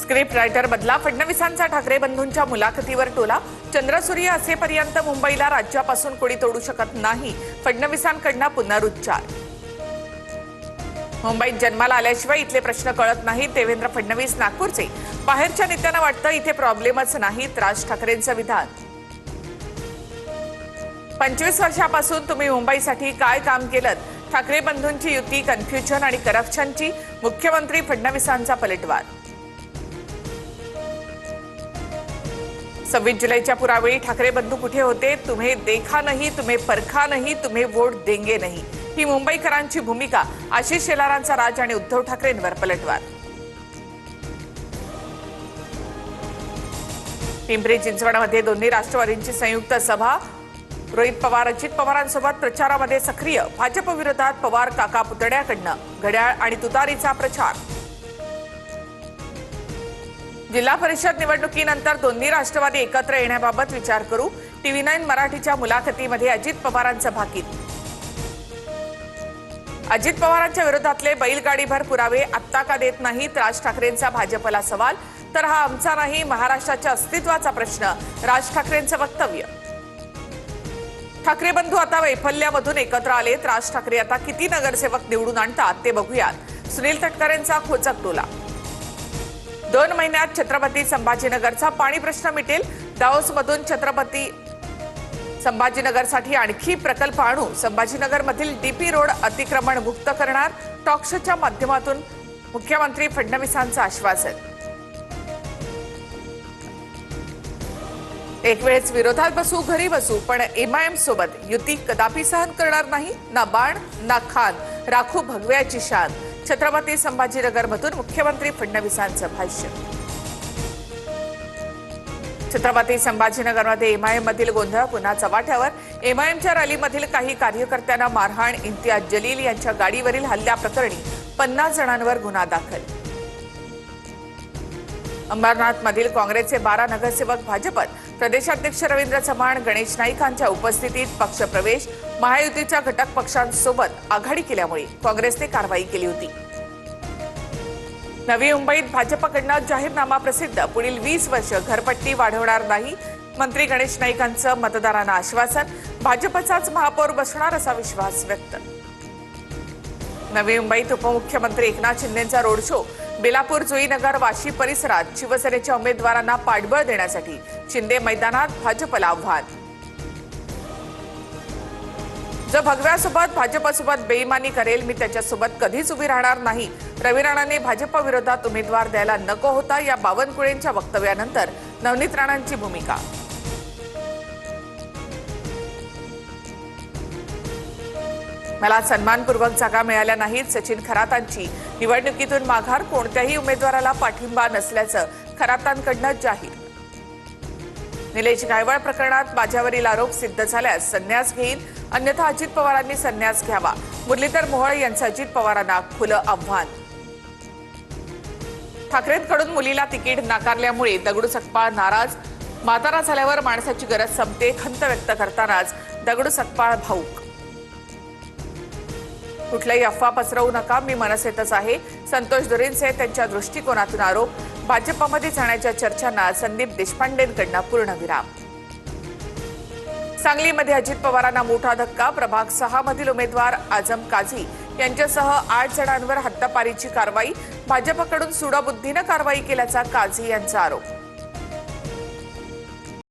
Script writer बदला. फडणवीसांचा ठाकरे बंधूंच्या मुलाखतीवर टोला. चंद्रसूर्य असेपर्यंत मुंबईला राज्यापासून कोणी तोडू शकत नाही, फडणवीसांकडून पुनरुच्चार. मुंबईत जन्माला आल्याशिवाय इथले प्रश्न कळत नाहीत, देवेंद्र फडणवीस नागपूरचे. बाहेरच्या नेत्यांना वाटतं इथे प्रॉब्लेमच नाहीत, राज ठाकरेंचं विधान. 25 वर्षापासून तुम्ही मुंबईसाठी काय काम केलं? ठाकरे बंधूंची युती, कन्फ्युजन आणि करप्शनची मुख्यमंत्री फडणवीसांचा पलटवार. 26 जुलैच्या पुरावेळी ठाकरे बंधू कुठे होते? तुम्ही देखा नाही, तुम्ही परखा नाही, तुम्ही वोट देंगे नाही, ही मुंबईकरांची भूमिका. आशिष शेलारांचा राज आणि उद्धव ठाकरेंवर पलटवार. पिंपरी चिंचवडमध्ये दोन्ही राष्ट्रवादींची संयुक्त सभा. रोहित पवार अजित पवारांसोबत प्रचारामध्ये सक्रिय. भाजप विरोधात पवार काका पुतण्याकडनं घड्याळ आणि तुतारीचा प्रचार. जिल्हा परिषद निवडणुकीनंतर दोन्ही राष्ट्रवादी एकत्र येण्याबाबत विचार करू. TV9 मराठीच्या मुलाखतीमध्ये अजित पवारांचं भाकीत. अजित पवारांच्या विरोधातले बैलगाडीभर पुरावे आत्ता का देत नाहीत? राज ठाकरेंचा भाजपला सवाल. तर हा आमचा नाही, महाराष्ट्राच्या अस्तित्वाचा प्रश्न, राज ठाकरेंचं वक्तव्य. ठाकरे बंधू आता वैफल्यामधून एकत्र आलेत. राज ठाकरे आता किती नगरसेवक निवडून आणतात ते बघूयात. सुनील तटकरेंचा खोचक टोला. 2 महिन्यात छत्रपती संभाजीनगरचा पाणी प्रश्न मिटेल. दाओसमधून छत्रपती संभाजीनगरसाठी आणखी प्रकल्प आणू. संभाजीनगरमधील DP रोड अतिक्रमण मुक्त करणार. टॉकशोच्या माध्यमातून मुख्यमंत्री फडणवीसांचं आश्वासन. एक वेळेस विरोधात बसू, घरी बसू, पण MIM सोबत युती कदापि सहन करणार नाही. ना बाण ना खान, राखू भगव्याची शान. छत्रपती संभाजीनगरमधून मुख्यमंत्री फडणवीसांचं भाष्य. छत्रपती संभाजीनगरमध्ये MIM मधील गोंधळ पुन्हा चव्हाट्यावर. MIMच्या रॅलीमधील काही कार्यकर्त्यांना मारहाण. इम्तियाज जलील यांच्या गाडीवरील हल्ल्याप्रकरणी 50 जणांवर गुन्हा दाखल. अंबरनाथमधील काँग्रेसचे 12 नगरसेवक भाजपत. प्रदेशाध्यक्ष रवींद्र चव्हाण, गणेश नाईकांच्या उपस्थितीत पक्षप्रवेश. महायुतीच्या घटक पक्षांसोबत आघाडी केल्यामुळे काँग्रेसने कारवाई केली होती. नवी मुंबईत भाजपकडून जाहीरनामा प्रसिद्ध. पुढील 20 वर्ष घरपट्टी वाढवणार नाही. मंत्री गणेश नाईकांचं मतदारांना आश्वासन. भाजपचाच महापौर बसणार असा विश्वास व्यक्त. नवी मुंबईत उपमुख्यमंत्री एकनाथ शिंदेंचा रोड शो. बेलापूर, जुईनगर, वाशी परिसरात शिवसेनेच्या उमेदवारांना पाठबळ देण्यासाठी शिंदे मैदानात, भाजपला आव्हान. जो भगव्यासोबत भाजपसोबत बेईमानी करेल, मी त्याच्यासोबत कधीच उभी राहणार नाही. रवी राणांनी भाजप विरोधात उमेदवार द्यायला नको होता. या बावनकुळेंच्या वक्तव्यानंतर नवनीत राणांची भूमिका. मला सन्मानपूर्वक जागा मिळाल्या नाहीत. सचिन खरातांची निवडणुकीतून माघार. कोणत्याही उमेदवाराला पाठिंबा नसल्याचं खरातांकडून जाहीर. निलेश गायवळ प्रकरणात माझ्यावरील आरोप सिद्ध झाल्यास संन्यास घेईन, अन्यथा अजित पवारांनी संन्यास घ्यावा. मुरलीधर मोहोळ यांचं अजित पवारांना खुलं आव्हान. ठाकरेंकडून मुलीला तिकीट नाकारल्यामुळे दगडू सकपाळ नाराज. म्हातारा झाल्यावर माणसाची गरज संपते, खंत व्यक्त करतानाच दगडू सकपाळ भाऊक. कुठल्याही अफवा पसरवू नका, मी मनसेतच आहे. संतोष दुरेंचे त्यांच्या दृष्टिकोनातून आरोप. भाजपमध्ये जाण्याच्या चर्चांना संदीप देशपांडेंकडून पूर्णविराम. सांगलीमध्ये अजित पवारांना मोठा धक्का. प्रभाग 6 मधील उमेदवार आझम काझी यांच्यासह 8 जणांवर हद्दपारीची कारवाई. भाजपकडून सूडबुद्धीनं कारवाई केल्याचा काझी यांचा आरोप.